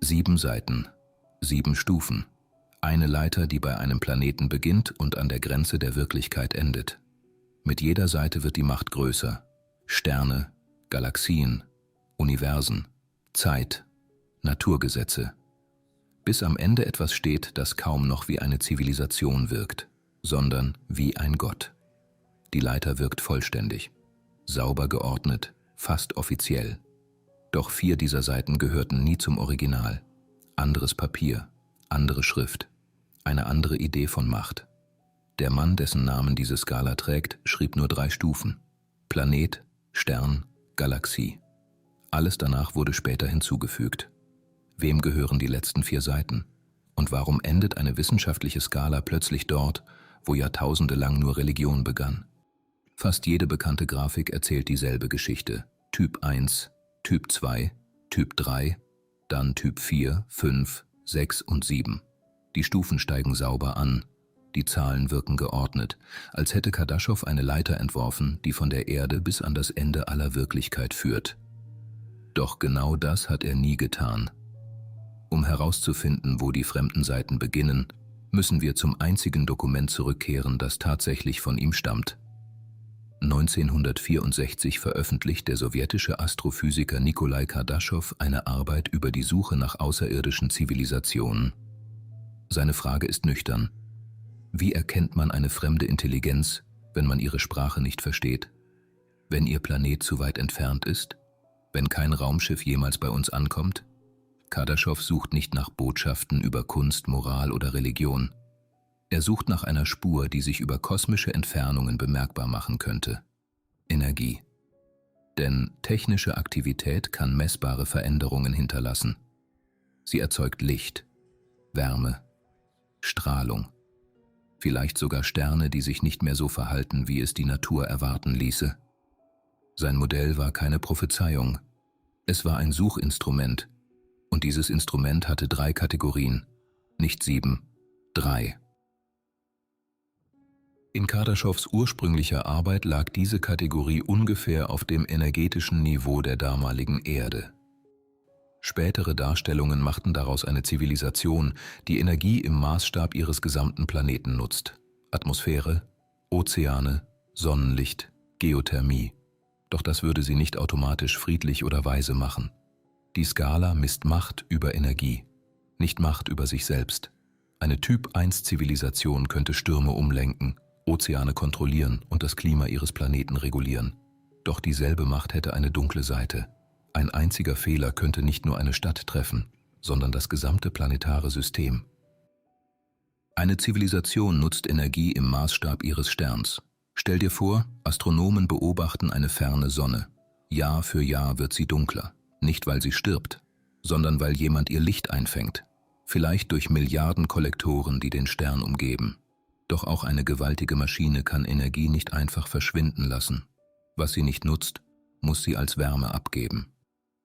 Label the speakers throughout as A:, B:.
A: 7 Seiten, 7 Stufen. Eine Leiter, die bei einem Planeten beginnt und an der Grenze der Wirklichkeit endet. Mit jeder Seite wird die Macht größer. Sterne, Galaxien, Universen, Zeit, Naturgesetze. Bis am Ende etwas steht, das kaum noch wie eine Zivilisation wirkt, sondern wie ein Gott. Die Leiter wirkt vollständig, sauber geordnet, fast offiziell. Doch 4 dieser Seiten gehörten nie zum Original. Anderes Papier, andere Schrift, eine andere Idee von Macht. Der Mann, dessen Namen diese Skala trägt, schrieb nur 3 Stufen: Planet, Stern, Galaxie. Alles danach wurde später hinzugefügt. Wem gehören die letzten 4 Seiten? Und warum endet eine wissenschaftliche Skala plötzlich dort, wo Jahrtausende lang nur Religion begann? Fast jede bekannte Grafik erzählt dieselbe Geschichte. Typ 1, Typ 2, Typ 3, dann Typ 4, 5, 6 und 7. Die Stufen steigen sauber an. Die Zahlen wirken geordnet, als hätte Kardaschow eine Leiter entworfen, die von der Erde bis an das Ende aller Wirklichkeit führt. Doch genau das hat er nie getan. Um herauszufinden, wo die fremden Seiten beginnen, müssen wir zum einzigen Dokument zurückkehren, das tatsächlich von ihm stammt. 1964 veröffentlicht der sowjetische Astrophysiker Nikolai Kardaschow eine Arbeit über die Suche nach außerirdischen Zivilisationen. Seine Frage ist nüchtern: Wie erkennt man eine fremde Intelligenz, wenn man ihre Sprache nicht versteht? Wenn ihr Planet zu weit entfernt ist? Wenn kein Raumschiff jemals bei uns ankommt? Kardaschow sucht nicht nach Botschaften über Kunst, Moral oder Religion. Er sucht nach einer Spur, die sich über kosmische Entfernungen bemerkbar machen könnte. Energie. Denn technische Aktivität kann messbare Veränderungen hinterlassen. Sie erzeugt Licht, Wärme, Strahlung. Vielleicht sogar Sterne, die sich nicht mehr so verhalten, wie es die Natur erwarten ließe. Sein Modell war keine Prophezeiung. Es war ein Suchinstrument. Und dieses Instrument hatte 3 Kategorien, nicht 7, 3. In Kardaschows ursprünglicher Arbeit lag diese Kategorie ungefähr auf dem energetischen Niveau der damaligen Erde. Spätere Darstellungen machten daraus eine Zivilisation, die Energie im Maßstab ihres gesamten Planeten nutzt. Atmosphäre, Ozeane, Sonnenlicht, Geothermie. Doch das würde sie nicht automatisch friedlich oder weise machen. Die Skala misst Macht über Energie, nicht Macht über sich selbst. Eine Typ-1-Zivilisation könnte Stürme umlenken, Ozeane kontrollieren und das Klima ihres Planeten regulieren. Doch dieselbe Macht hätte eine dunkle Seite. Ein einziger Fehler könnte nicht nur eine Stadt treffen, sondern das gesamte planetare System. Eine Zivilisation nutzt Energie im Maßstab ihres Sterns. Stell dir vor, Astronomen beobachten eine ferne Sonne. Jahr für Jahr wird sie dunkler. Nicht, weil sie stirbt, sondern weil jemand ihr Licht einfängt. Vielleicht durch Milliarden Kollektoren, die den Stern umgeben. Doch auch eine gewaltige Maschine kann Energie nicht einfach verschwinden lassen. Was sie nicht nutzt, muss sie als Wärme abgeben.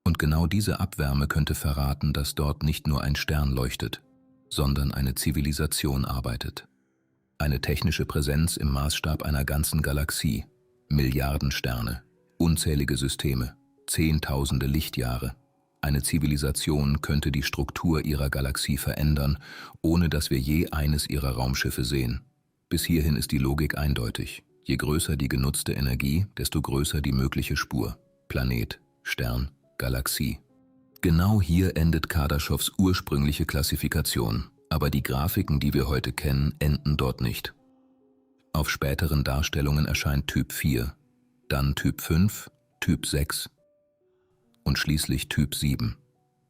A: Und genau diese Abwärme könnte verraten, dass dort nicht nur ein Stern leuchtet, sondern eine Zivilisation arbeitet. Eine technische Präsenz im Maßstab einer ganzen Galaxie. Milliarden Sterne, unzählige Systeme, Zehntausende Lichtjahre. Eine Zivilisation könnte die Struktur ihrer Galaxie verändern, ohne dass wir je eines ihrer Raumschiffe sehen. Bis hierhin ist die Logik eindeutig. Je größer die genutzte Energie, desto größer die mögliche Spur. Planet, Stern, Galaxie. Genau hier endet Kardaschows ursprüngliche Klassifikation, aber die Grafiken, die wir heute kennen, enden dort nicht. Auf späteren Darstellungen erscheint Typ 4, dann Typ 5, Typ 6 und schließlich Typ 7.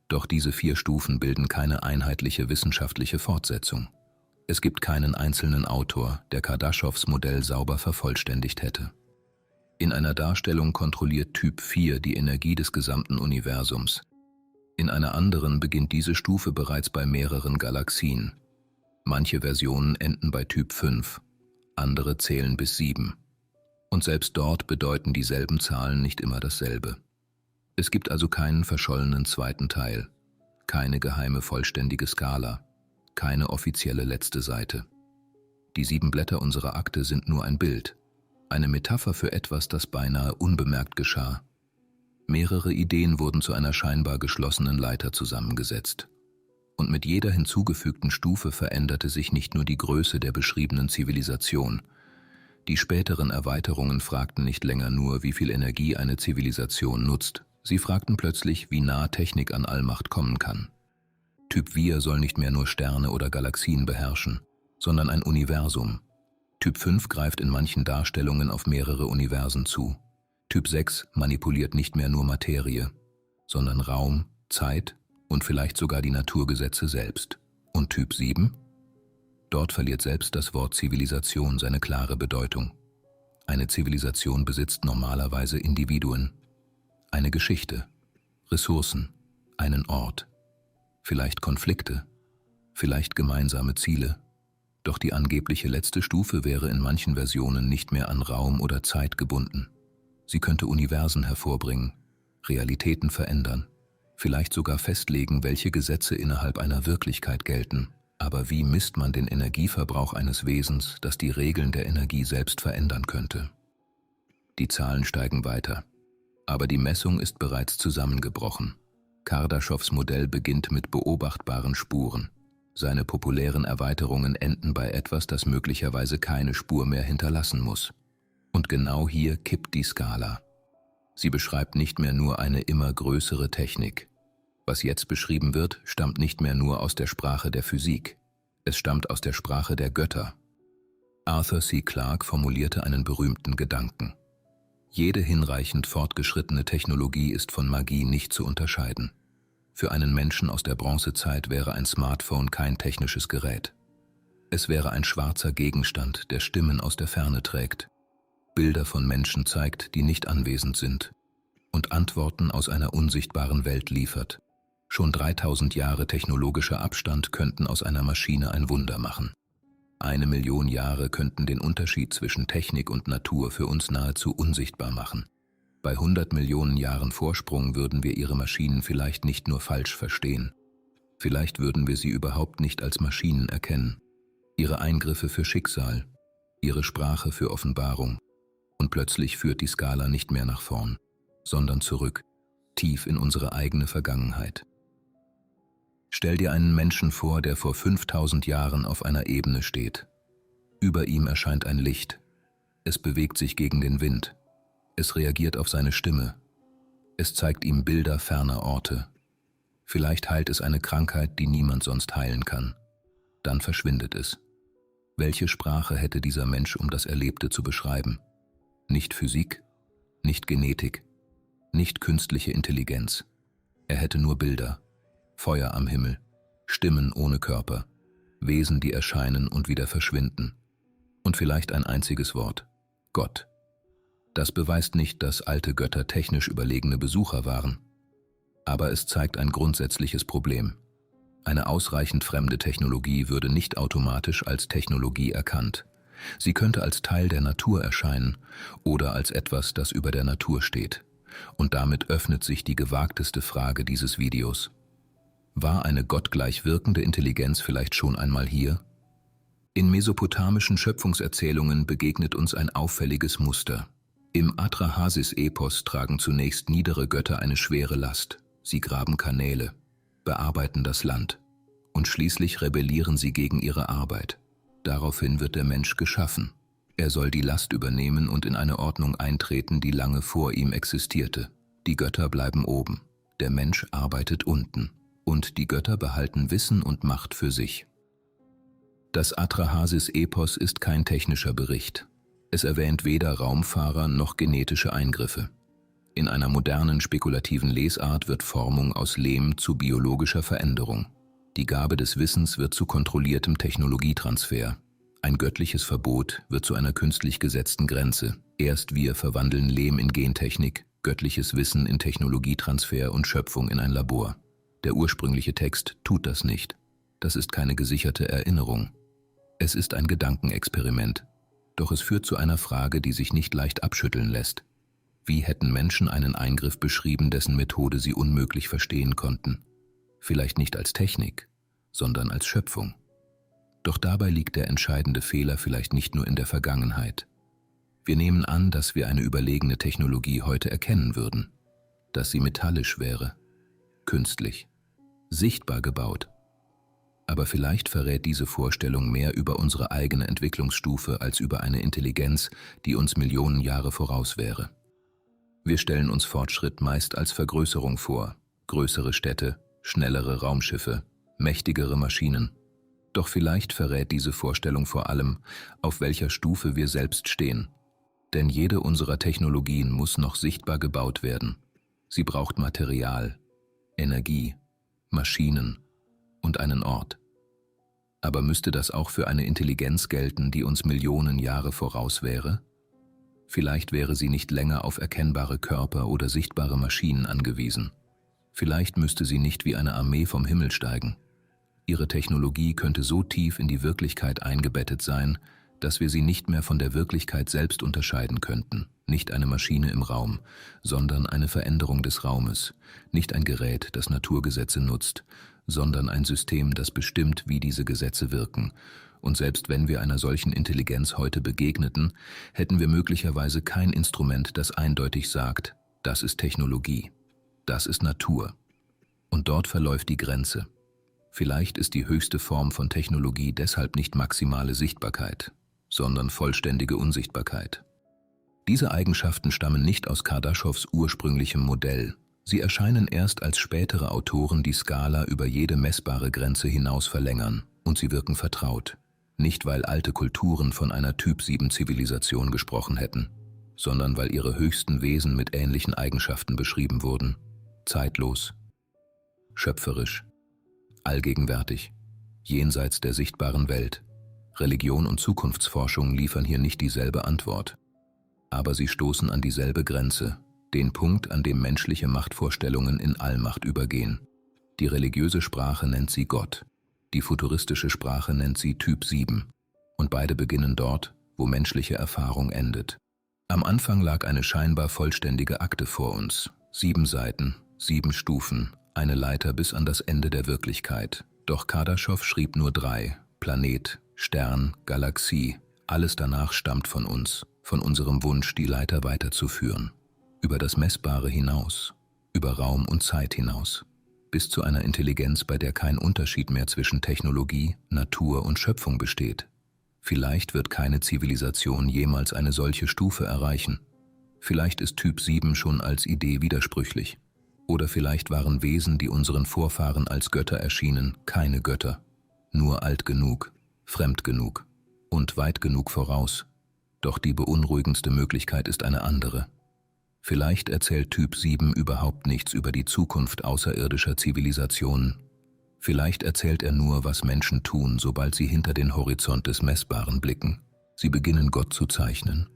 A: Doch diese 4 Stufen bilden keine einheitliche wissenschaftliche Fortsetzung. Es gibt keinen einzelnen Autor, der Kardaschows Modell sauber vervollständigt hätte. In einer Darstellung kontrolliert Typ 4 die Energie des gesamten Universums. In einer anderen beginnt diese Stufe bereits bei mehreren Galaxien. Manche Versionen enden bei Typ 5, andere zählen bis 7. Und selbst dort bedeuten dieselben Zahlen nicht immer dasselbe. Es gibt also keinen verschollenen zweiten Teil, keine geheime vollständige Skala, keine offizielle letzte Seite. Die 7 Blätter unserer Akte sind nur ein Bild, eine Metapher für etwas, das beinahe unbemerkt geschah. Mehrere Ideen wurden zu einer scheinbar geschlossenen Leiter zusammengesetzt, Und mit jeder hinzugefügten Stufe veränderte sich nicht nur die Größe der beschriebenen Zivilisation. Die späteren Erweiterungen fragten nicht länger nur, wie viel Energie eine Zivilisation nutzt. Sie fragten plötzlich, wie nah Technik an Allmacht kommen kann. Typ Wir soll nicht mehr nur Sterne oder Galaxien beherrschen, sondern ein Universum. Typ 5 greift in manchen Darstellungen auf mehrere Universen zu. Typ 6 manipuliert nicht mehr nur Materie, sondern Raum, Zeit und vielleicht sogar die Naturgesetze selbst. Und Typ 7? Dort verliert selbst das Wort Zivilisation seine klare Bedeutung. Eine Zivilisation besitzt normalerweise Individuen, eine Geschichte, Ressourcen, einen Ort, vielleicht Konflikte, vielleicht gemeinsame Ziele. Doch die angebliche letzte Stufe wäre in manchen Versionen nicht mehr an Raum oder Zeit gebunden. Sie könnte Universen hervorbringen, Realitäten verändern, vielleicht sogar festlegen, welche Gesetze innerhalb einer Wirklichkeit gelten. Aber wie misst man den Energieverbrauch eines Wesens, das die Regeln der Energie selbst verändern könnte? Die Zahlen steigen weiter. Aber die Messung ist bereits zusammengebrochen. Kardaschows Modell beginnt mit beobachtbaren Spuren. Seine populären Erweiterungen enden bei etwas, das möglicherweise keine Spur mehr hinterlassen muss. Und genau hier kippt die Skala. Sie beschreibt nicht mehr nur eine immer größere Technik. Was jetzt beschrieben wird, stammt nicht mehr nur aus der Sprache der Physik. Es stammt aus der Sprache der Götter. Arthur C. Clarke formulierte einen berühmten Gedanken. Jede hinreichend fortgeschrittene Technologie ist von Magie nicht zu unterscheiden. Für einen Menschen aus der Bronzezeit wäre ein Smartphone kein technisches Gerät. Es wäre ein schwarzer Gegenstand, der Stimmen aus der Ferne trägt, Bilder von Menschen zeigt, die nicht anwesend sind, und Antworten aus einer unsichtbaren Welt liefert. Schon 3000 Jahre technologischer Abstand könnten aus einer Maschine ein Wunder machen. 1 Million Jahre könnten den Unterschied zwischen Technik und Natur für uns nahezu unsichtbar machen. Bei 100 Millionen Jahren Vorsprung würden wir ihre Maschinen vielleicht nicht nur falsch verstehen. Vielleicht würden wir sie überhaupt nicht als Maschinen erkennen. Ihre Eingriffe für Schicksal, ihre Sprache für Offenbarung. Und plötzlich führt die Skala nicht mehr nach vorn, sondern zurück, tief in unsere eigene Vergangenheit. Stell dir einen Menschen vor, der vor 5000 Jahren auf einer Ebene steht. Über ihm erscheint ein Licht. Es bewegt sich gegen den Wind. Es reagiert auf seine Stimme. Es zeigt ihm Bilder ferner Orte. Vielleicht heilt es eine Krankheit, die niemand sonst heilen kann. Dann verschwindet es. Welche Sprache hätte dieser Mensch, um das Erlebte zu beschreiben? Nicht Physik, nicht Genetik, nicht künstliche Intelligenz. Er hätte nur Bilder. Feuer am Himmel, Stimmen ohne Körper, Wesen, die erscheinen und wieder verschwinden. Und vielleicht ein einziges Wort: Gott. Das beweist nicht, dass alte Götter technisch überlegene Besucher waren. Aber es zeigt ein grundsätzliches Problem. Eine ausreichend fremde Technologie würde nicht automatisch als Technologie erkannt. Sie könnte als Teil der Natur erscheinen oder als etwas, das über der Natur steht. Und damit öffnet sich die gewagteste Frage dieses Videos. War eine gottgleich wirkende Intelligenz vielleicht schon einmal hier? In mesopotamischen Schöpfungserzählungen begegnet uns ein auffälliges Muster. Im Atrahasis-Epos tragen zunächst niedere Götter eine schwere Last. Sie graben Kanäle, bearbeiten das Land und schließlich rebellieren sie gegen ihre Arbeit. Daraufhin wird der Mensch geschaffen. Er soll die Last übernehmen und in eine Ordnung eintreten, die lange vor ihm existierte. Die Götter bleiben oben, der Mensch arbeitet unten. Und die Götter behalten Wissen und Macht für sich. Das Atrahasis-Epos ist kein technischer Bericht. Es erwähnt weder Raumfahrer noch genetische Eingriffe. In einer modernen spekulativen Lesart wird Formung aus Lehm zu biologischer Veränderung. Die Gabe des Wissens wird zu kontrolliertem Technologietransfer. Ein göttliches Verbot wird zu einer künstlich gesetzten Grenze. Erst wir verwandeln Lehm in Gentechnik, göttliches Wissen in Technologietransfer und Schöpfung in ein Labor. Der ursprüngliche Text tut das nicht. Das ist keine gesicherte Erinnerung. Es ist ein Gedankenexperiment. Doch es führt zu einer Frage, die sich nicht leicht abschütteln lässt. Wie hätten Menschen einen Eingriff beschrieben, dessen Methode sie unmöglich verstehen konnten? Vielleicht nicht als Technik, sondern als Schöpfung. Doch dabei liegt der entscheidende Fehler vielleicht nicht nur in der Vergangenheit. Wir nehmen an, dass wir eine überlegene Technologie heute erkennen würden, dass sie metallisch wäre, künstlich, sichtbar gebaut, Aber vielleicht verrät diese Vorstellung mehr über unsere eigene Entwicklungsstufe als über eine Intelligenz, die uns Millionen Jahre voraus wäre. Wir stellen uns Fortschritt meist als Vergrößerung vor, größere Städte, schnellere Raumschiffe, mächtigere Maschinen. Doch vielleicht verrät diese Vorstellung vor allem, auf welcher Stufe wir selbst stehen. Denn jede unserer Technologien muss noch sichtbar gebaut werden. Sie braucht Material, Energie, Maschinen und einen Ort. Aber müsste das auch für eine Intelligenz gelten, die uns Millionen Jahre voraus wäre? Vielleicht wäre sie nicht länger auf erkennbare Körper oder sichtbare Maschinen angewiesen. Vielleicht müsste sie nicht wie eine Armee vom Himmel steigen. Ihre Technologie könnte so tief in die Wirklichkeit eingebettet sein, dass wir sie nicht mehr von der Wirklichkeit selbst unterscheiden könnten. Nicht eine Maschine im Raum, sondern eine Veränderung des Raumes. Nicht ein Gerät, das Naturgesetze nutzt, sondern ein System, das bestimmt, wie diese Gesetze wirken. Und selbst wenn wir einer solchen Intelligenz heute begegneten, hätten wir möglicherweise kein Instrument, das eindeutig sagt, das ist Technologie, das ist Natur. Und dort verläuft die Grenze. Vielleicht ist die höchste Form von Technologie deshalb nicht maximale Sichtbarkeit, sondern vollständige Unsichtbarkeit. Diese Eigenschaften stammen nicht aus Kardaschows ursprünglichem Modell. Sie erscheinen erst, als spätere Autoren die Skala über jede messbare Grenze hinaus verlängern, und sie wirken vertraut. Nicht, weil alte Kulturen von einer Typ-7-Zivilisation gesprochen hätten, sondern weil ihre höchsten Wesen mit ähnlichen Eigenschaften beschrieben wurden. Zeitlos, schöpferisch, allgegenwärtig, jenseits der sichtbaren Welt. Religion und Zukunftsforschung liefern hier nicht dieselbe Antwort. Aber sie stoßen an dieselbe Grenze, den Punkt, an dem menschliche Machtvorstellungen in Allmacht übergehen. Die religiöse Sprache nennt sie Gott, die futuristische Sprache nennt sie Typ 7. Und beide beginnen dort, wo menschliche Erfahrung endet. Am Anfang lag eine scheinbar vollständige Akte vor uns. 7 Seiten, 7 Stufen, eine Leiter bis an das Ende der Wirklichkeit. Doch Kardaschow schrieb nur 3, Planet, Stern, Galaxie. Alles danach stammt von uns, von unserem Wunsch, die Leiter weiterzuführen. Über das Messbare hinaus, über Raum und Zeit hinaus, bis zu einer Intelligenz, bei der kein Unterschied mehr zwischen Technologie, Natur und Schöpfung besteht. Vielleicht wird keine Zivilisation jemals eine solche Stufe erreichen. Vielleicht ist Typ 7 schon als Idee widersprüchlich. Oder vielleicht waren Wesen, die unseren Vorfahren als Götter erschienen, keine Götter, nur alt genug, fremd genug und weit genug voraus. Doch die beunruhigendste Möglichkeit ist eine andere. Vielleicht erzählt Typ 7 überhaupt nichts über die Zukunft außerirdischer Zivilisationen. Vielleicht erzählt er nur, was Menschen tun, sobald sie hinter den Horizont des Messbaren blicken. Sie beginnen Gott zu zeichnen,